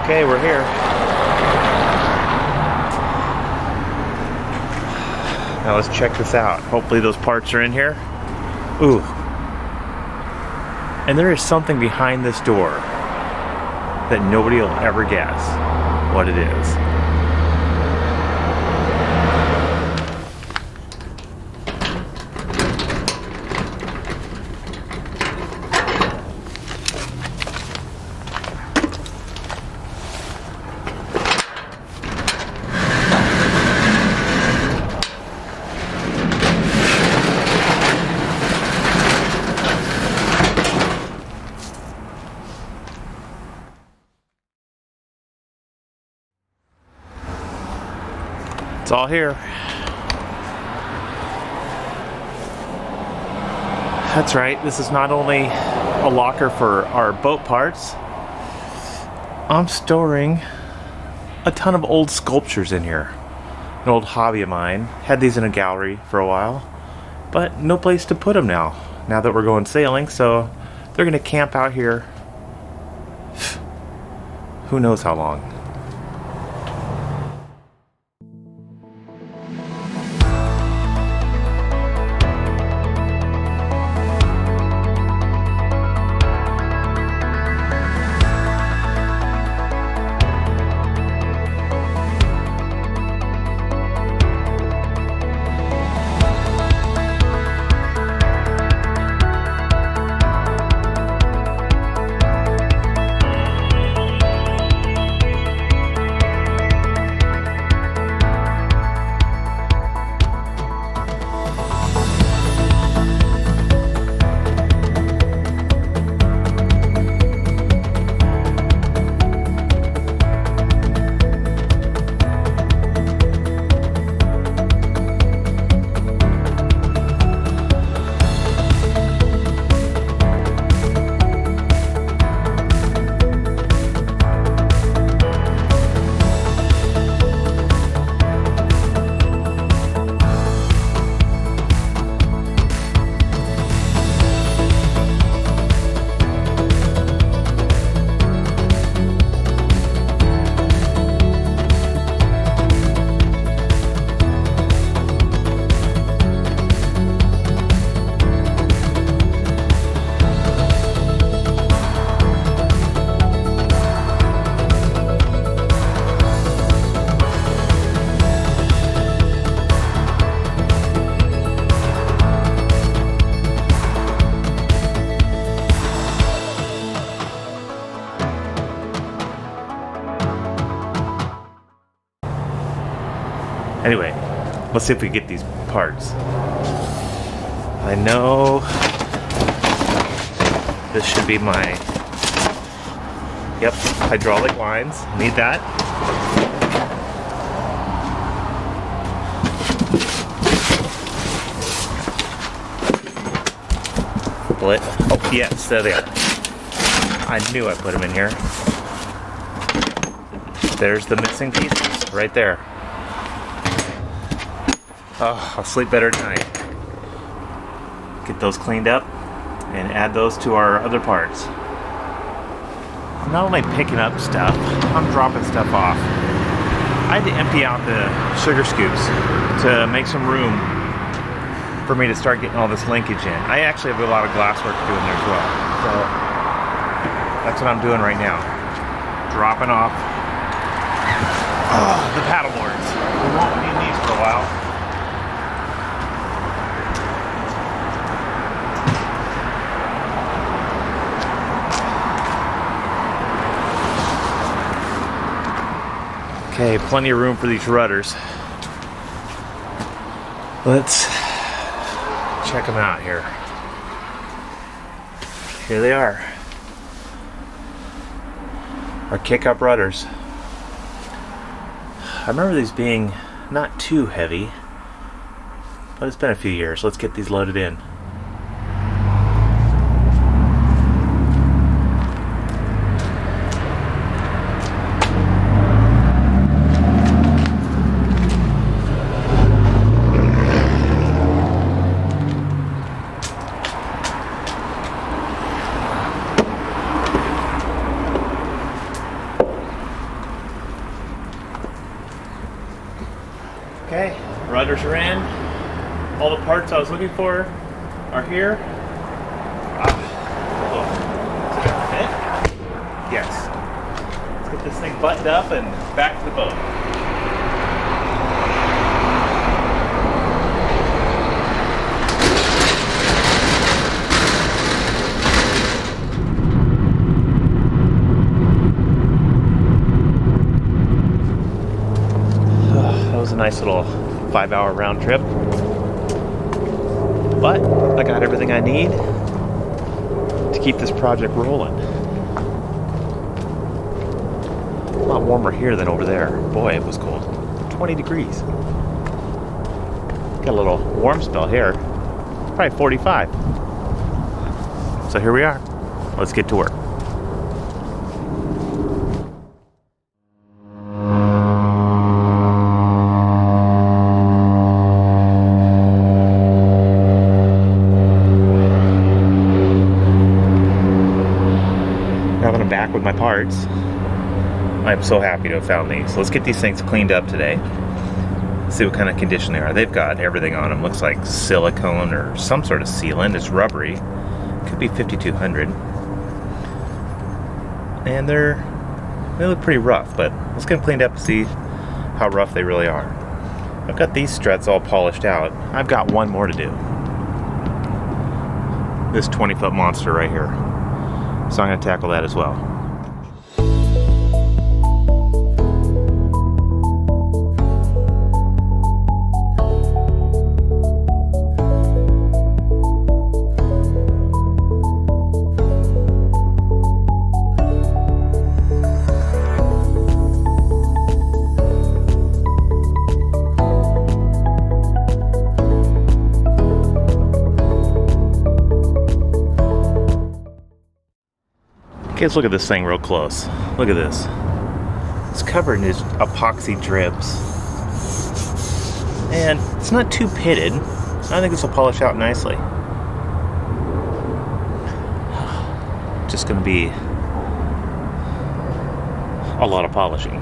Okay, we're here. Now let's check this out. Hopefully those parts are in here. Ooh. And there is something behind this door that nobody will ever guess what it is. It's all here. That's right, this is not only a locker for our boat parts, I'm storing a ton of old sculptures in here. An old hobby of mine. Had these in a gallery for a while, but no place to put them now that we're going sailing, so they're gonna camp out here who knows how long. Anyway, let's see if we get these parts. I know this should be my, yep, hydraulic lines. Need that. Split. Oh, yes, there they are. I knew I put them in here. There's the missing pieces right there. Oh, I'll sleep better tonight. Get those cleaned up and add those to our other parts. I'm not only picking up stuff, I'm dropping stuff off. I had to empty out the sugar scoops to make some room for me to start getting all this linkage in. I actually have a lot of glass work to do in there as well. So that's what I'm doing right now. Dropping off the paddle boards. We won't need these for a while. Okay, plenty of room for these rudders. Let's check them out here. Here they are. Our kick-up rudders. I remember these being not too heavy, but it's been a few years. Let's get these loaded in. letters are in. All the parts I was looking for are here. Yes. Let's get this thing buttoned up and back to the boat. That was a nice little 5-hour round trip. But I got everything I need to keep this project rolling. A lot warmer here than over there. Boy, it was cold. 20 degrees. Got a little warm spell here. Probably 45. So here we are. Let's get to work. Now that I'm back with my parts, I'm so happy to have found these. Let's get these things cleaned up today. See what kind of condition they are. They've got everything on them. Looks like silicone or some sort of sealant. It's rubbery. Could be 5200. And they look pretty rough, but let's get them cleaned up and see how rough they really are. I've got these struts all polished out. I've got one more to do. This 20-foot monster right here. So I'm going to tackle that as well. Okay, let's look at this thing real close. Look at this. It's covered in these epoxy drips. And it's not too pitted. I think this will polish out nicely. Just gonna be a lot of polishing.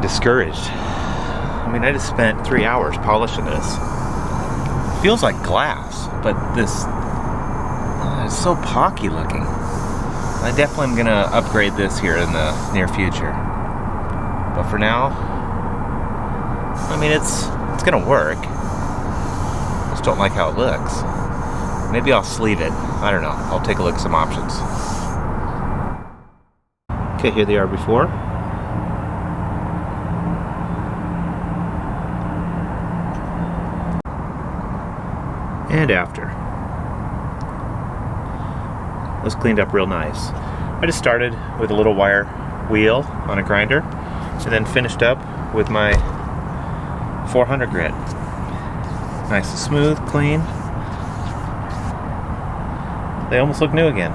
Discouraged. I mean, I just spent 3 hours polishing this. Feels like glass, but this it's so pocky looking. I definitely am gonna upgrade this here in the near future. But for now, I mean, it's gonna work. I just don't like how it looks. Maybe I'll sleeve it. I don't know. I'll take a look at some options. Okay, here they are before. And after. This cleaned up real nice. I just started with a little wire wheel on a grinder and then finished up with my 400 grit. Nice and smooth, clean. They almost look new again.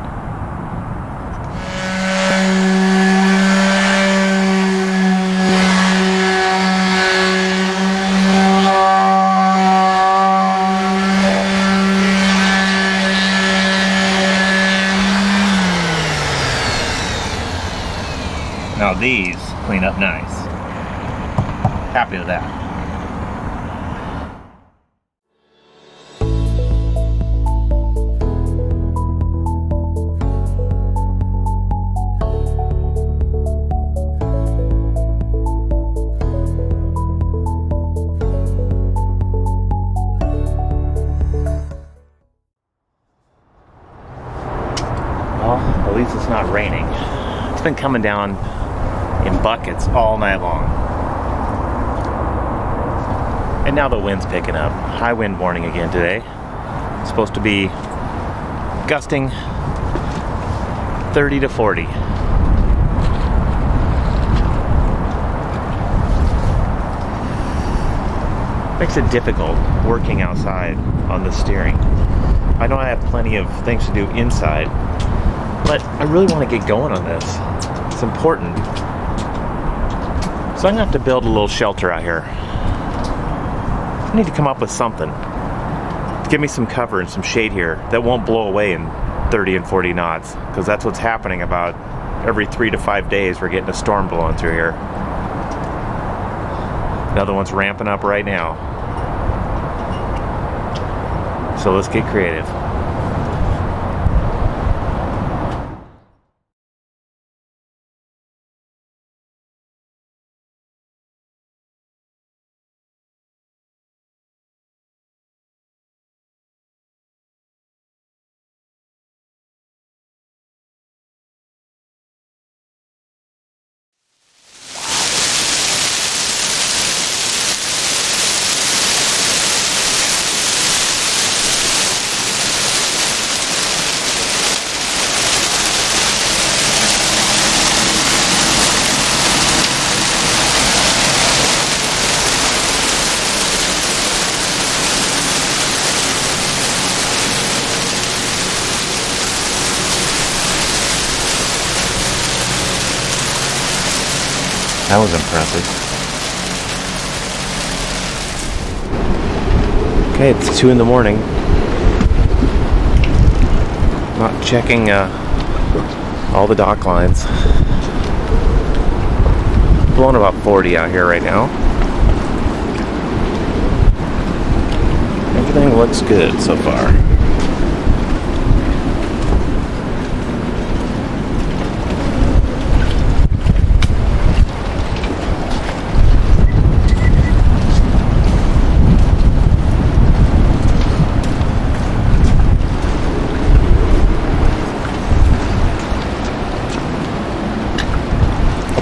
Now these clean up nice. Happy with that. Well, at least it's not raining. It's been coming down in buckets all night long. And now the wind's picking up. High wind warning again today. It's supposed to be gusting 30 to 40. Makes it difficult working outside on the steering. I know I have plenty of things to do inside, but I really want to get going on this. It's important. So I'm gonna have to build a little shelter out here. I need to come up with something to give me some cover and some shade here that won't blow away in 30 and 40 knots, because that's what's happening about every 3 to 5 days. We're getting a storm blowing through here. Another one's ramping up right now. So let's get creative. That was impressive. Okay, it's 2 in the morning. Not checking all the dock lines. Blowing about 40 out here right now. Everything looks good so far.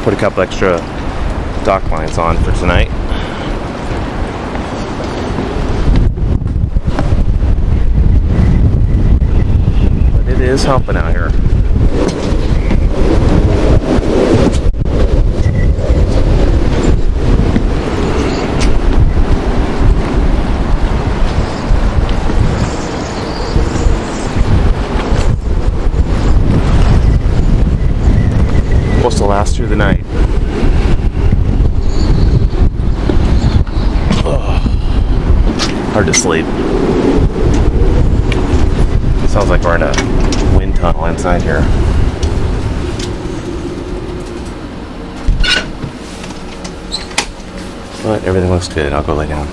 Put a couple extra dock lines on for tonight. But it is humping out here. Supposed to last through the night. Hard to sleep. Sounds like we're in a wind tunnel inside here. But everything looks good. I'll go lay down.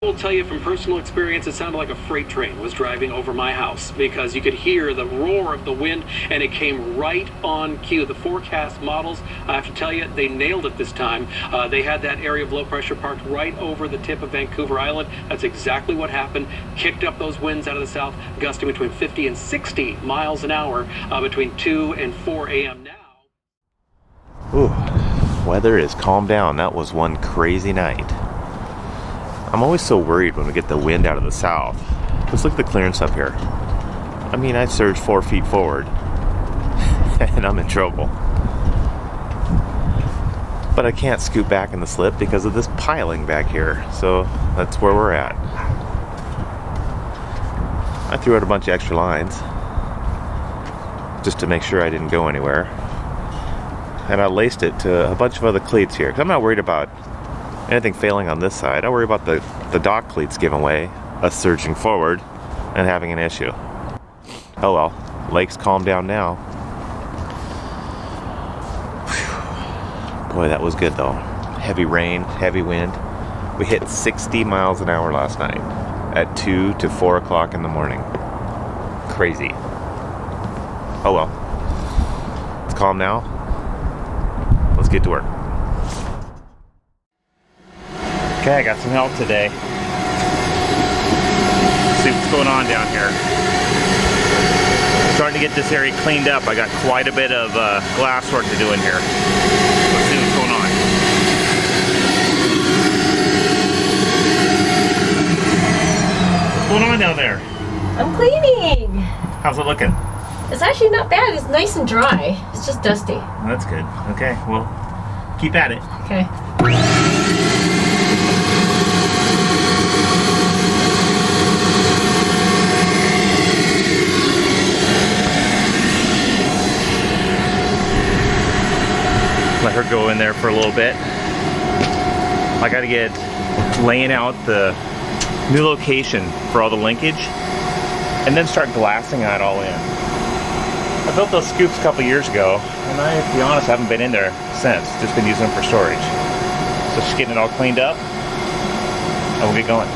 I will tell you from personal experience, it sounded like a freight train was driving over my house, because you could hear the roar of the wind and it came right on cue. The forecast models, I have to tell you, they nailed it this time. They had that area of low pressure parked right over the tip of Vancouver Island. That's exactly what happened. Kicked up those winds out of the south, gusting between 50 and 60 miles an hour between 2 and 4 a.m. now. Ooh, weather is calmed down. That was one crazy night. I'm always so worried when we get the wind out of the south. Let's look at the clearance up here. I mean, I surged 4 feet forward and I'm in trouble. But I can't scoot back in the slip because of this piling back here. So that's where we're at. I threw out a bunch of extra lines just to make sure I didn't go anywhere. And I laced it to a bunch of other cleats here, because I'm not worried about anything failing on this side. I worry about the dock cleats giving way, us surging forward, and having an issue. Oh well, lake's calmed down now. Whew. Boy, that was good though. Heavy rain, heavy wind. We hit 60 miles an hour last night at 2 to 4 o'clock in the morning. Crazy. Oh well. It's calm now. Let's get to work. Okay, I got some help today. Let's see what's going on down here. Starting to get this area cleaned up. I got quite a bit of glass work to do in here. Let's see what's going on. going on down there? I'm cleaning. How's it looking? It's actually not bad. It's nice and dry. It's just dusty. Well, that's good. Okay, well, keep at it. Okay. Let her go in there for a little bit. I gotta get laying out the new location for all the linkage and then start glassing that all in. I built those scoops a couple years ago and I, to be honest, haven't been in there since. Just been using them for storage. So just getting it all cleaned up and we'll get going.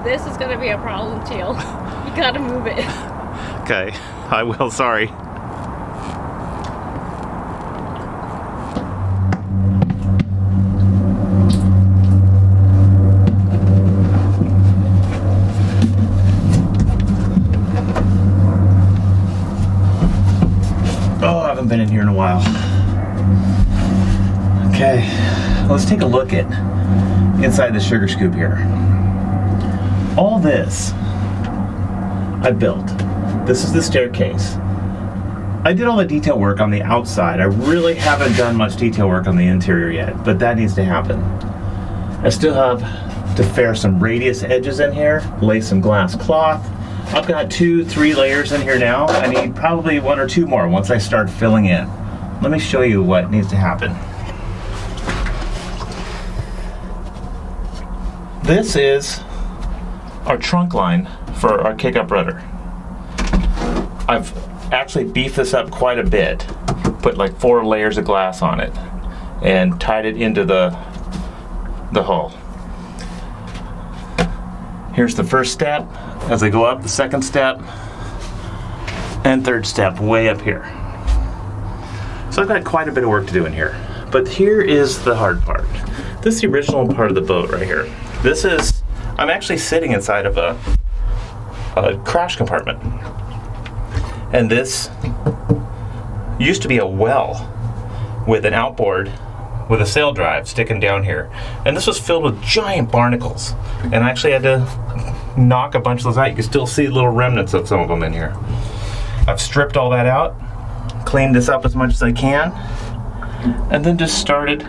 This is gonna be a problem, Teal. You gotta move it. Okay, I will, sorry. Oh, I haven't been in here in a while. Okay, let's take a look at inside the sugar scoop here. All this I built. This is the staircase. I did all the detail work on the outside. I really haven't done much detail work on the interior yet, but that needs to happen. I still have to fair some radius edges in here, lay some glass cloth. I've got 2-3 layers in here now. I need probably 1 or 2 more once I start filling in. Let me show you what needs to happen. This is our trunk line for our kick-up rudder. I've actually beefed this up quite a bit, put like 4 layers of glass on it, and tied it into the hull. Here's the first step. As I go up, the second step, and third step way up here. So I've got quite a bit of work to do in here. But here is the hard part. This is the original part of the boat right here. This is, I'm actually sitting inside of a crash compartment. And this used to be a well with an outboard with a sail drive sticking down here. And this was filled with giant barnacles. And I actually had to knock a bunch of those out. You can still see little remnants of some of them in here. I've stripped all that out, cleaned this up as much as I can, and then just started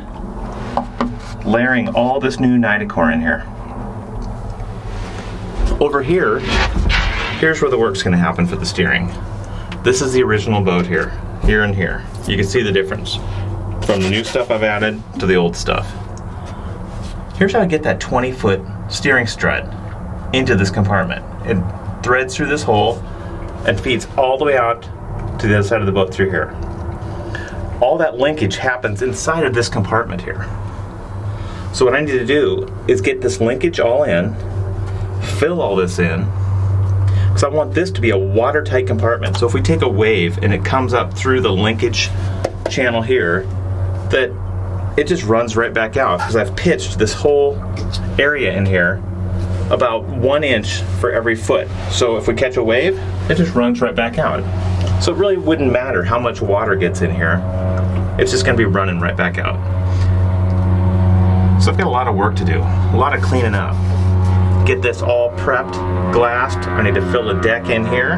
layering all this new Nitacor in here. Over here, here's where the work's gonna happen for the steering. This is the original boat here and here. You can see the difference from the new stuff I've added to the old stuff. Here's how I get that 20-foot steering strut into this compartment. It threads through this hole and feeds all the way out to the other side of the boat through here. All that linkage happens inside of this compartment here. So what I need to do is get this linkage all in, fill all this in, because I want this to be a watertight compartment. So if we take a wave and it comes up through the linkage channel here, that it just runs right back out, because I've pitched this whole area in here about 1 inch for every foot. So if we catch a wave, it just runs right back out. So it really wouldn't matter how much water gets in here. It's just gonna be running right back out. So I've got a lot of work to do, a lot of cleaning up. Get this all prepped, glassed. I need to fill a deck in here,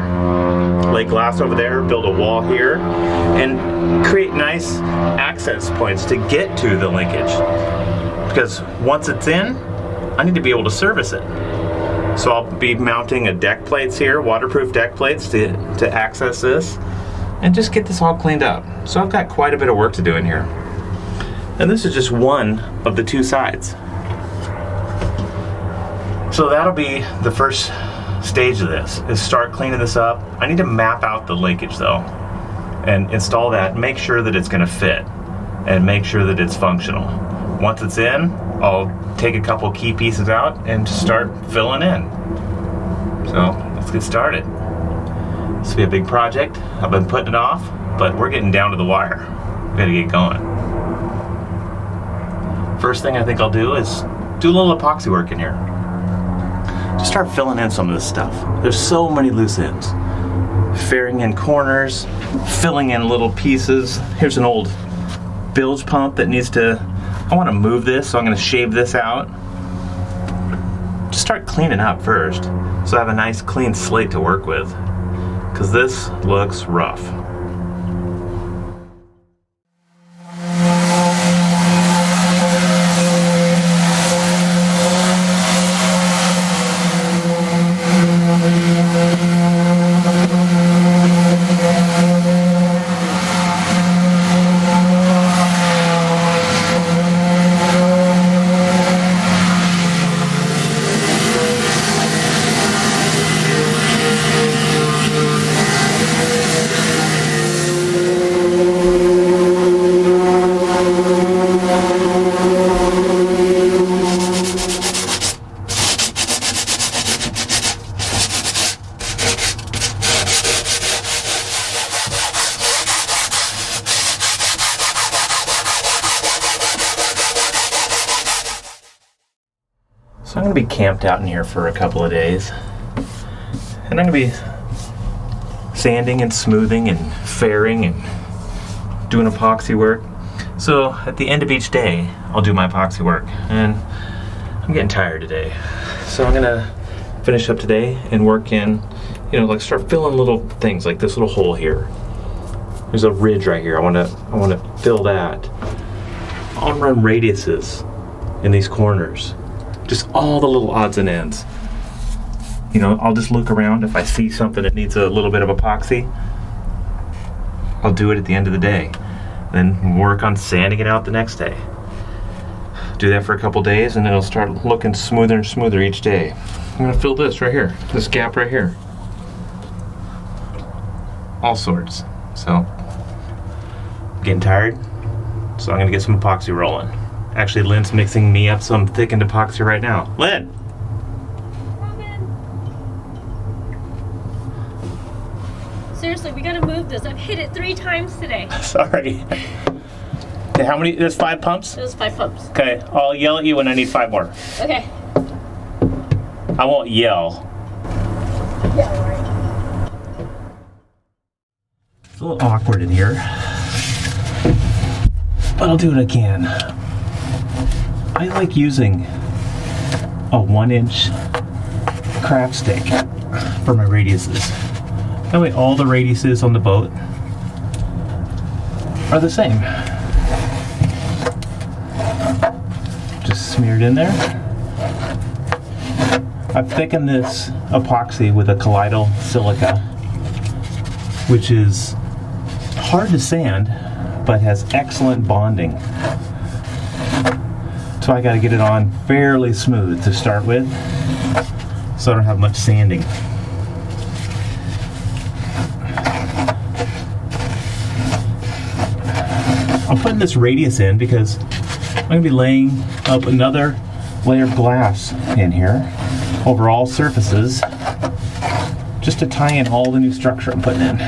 lay glass over there, build a wall here, and create nice access points to get to the linkage. Because once it's in, I need to be able to service it. So I'll be mounting a deck plates here, waterproof deck plates to access this, and just get this all cleaned up. So I've got quite a bit of work to do in here. And this is just one of the 2 sides. So that'll be the first stage of this, is start cleaning this up. I need to map out the linkage though, and install that, make sure that it's gonna fit, and make sure that it's functional. Once it's in, I'll take a couple key pieces out and just start filling in. So let's get started. This will be a big project. I've been putting it off, but we're getting down to the wire. We gotta get going. First thing I think I'll do is do a little epoxy work in here. Just start filling in some of this stuff. There's so many loose ends. Fairing in corners, filling in little pieces. Here's an old bilge pump that needs to, I want to move this, so I'm going to shave this out. Just start cleaning up first, so I have a nice clean slate to work with, because this looks rough. So I'm going to be camped out in here for a couple of days, and I'm going to be sanding and smoothing and fairing and doing epoxy work. So at the end of each day, I'll do my epoxy work, and I'm getting tired today. So I'm going to finish up today and work in, you know, like start filling little things like this little hole here. There's a ridge right here. I want to fill that. I'll run radiuses in these corners. Just all the little odds and ends. You know, I'll just look around. If I see something that needs a little bit of epoxy, I'll do it at the end of the day. Then work on sanding it out the next day. Do that for a couple days, and then it'll start looking smoother and smoother each day. I'm gonna fill this right here, this gap right here. All sorts. So, getting tired, so I'm gonna get some epoxy rolling. Actually, Lynn's mixing me up some thickened epoxy right now. Lynn! Seriously, we gotta move this. I've hit it 3 times today. Sorry. Okay, how many? There's 5 pumps? There's 5 pumps. Okay, I'll yell at you when I need 5 more. Okay. I won't yell. Yeah, alright. It's a little awkward in here, but I'll do what I can. I like using a 1-inch craft stick for my radiuses. That way all the radiuses on the boat are the same. Just smeared in there. I've thickened this epoxy with a colloidal silica, which is hard to sand, but has excellent bonding. So I got to get it on fairly smooth to start with, so I don't have much sanding. I'm putting this radius in because I'm going to be laying up another layer of glass in here over all surfaces, just to tie in all the new structure I'm putting in.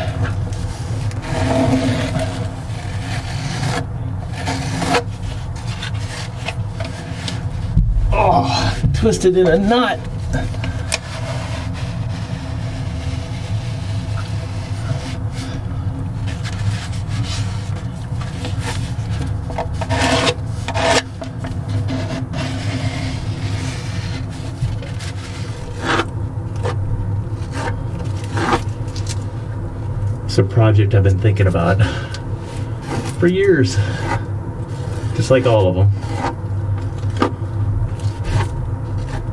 Oh, twisted in a knot. It's a project I've been thinking about for years, just like all of them.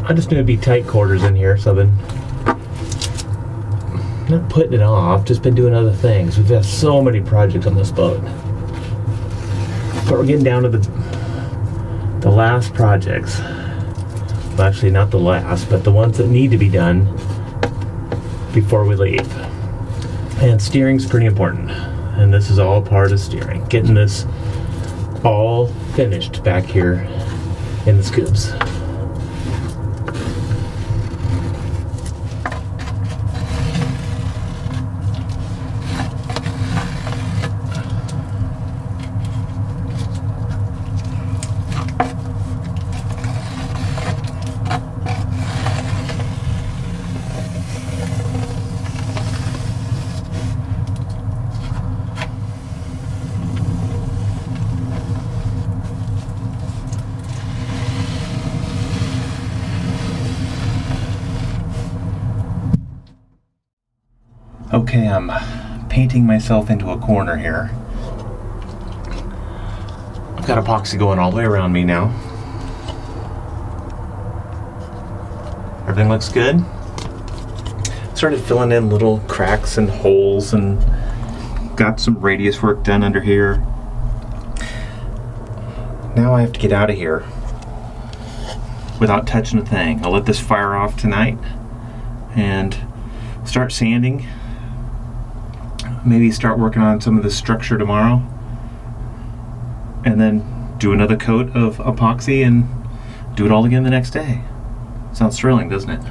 I just knew it'd be tight quarters in here, so I've been not putting it off, just been doing other things. We've got so many projects on this boat, but we're getting down to the last projects. Well, actually not the last, but the ones that need to be done before we leave. And steering's pretty important, and this is all part of steering. Getting this all finished back here in the scoops. Okay, I'm painting myself into a corner here. I've got epoxy going all the way around me now. Everything looks good. Started filling in little cracks and holes and got some radius work done under here. Now I have to get out of here without touching a thing. I'll let this fire off tonight and start sanding. Maybe start working on some of the structure tomorrow. And then do another coat of epoxy and do it all again the next day. Sounds thrilling, doesn't it?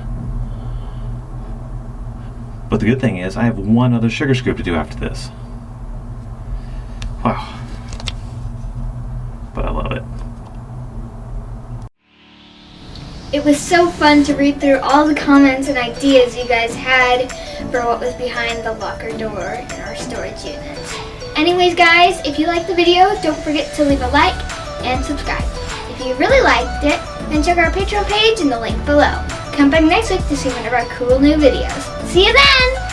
But the good thing is I have one other sugar scoop to do after this. Wow. But I love it. It was so fun to read through all the comments and ideas you guys had for what was behind the locker door in our storage units. Anyways guys, if you liked the video, don't forget to leave a like and subscribe. If you really liked it, then check our Patreon page in the link below. Come back next week to see one of our cool new videos. See you then!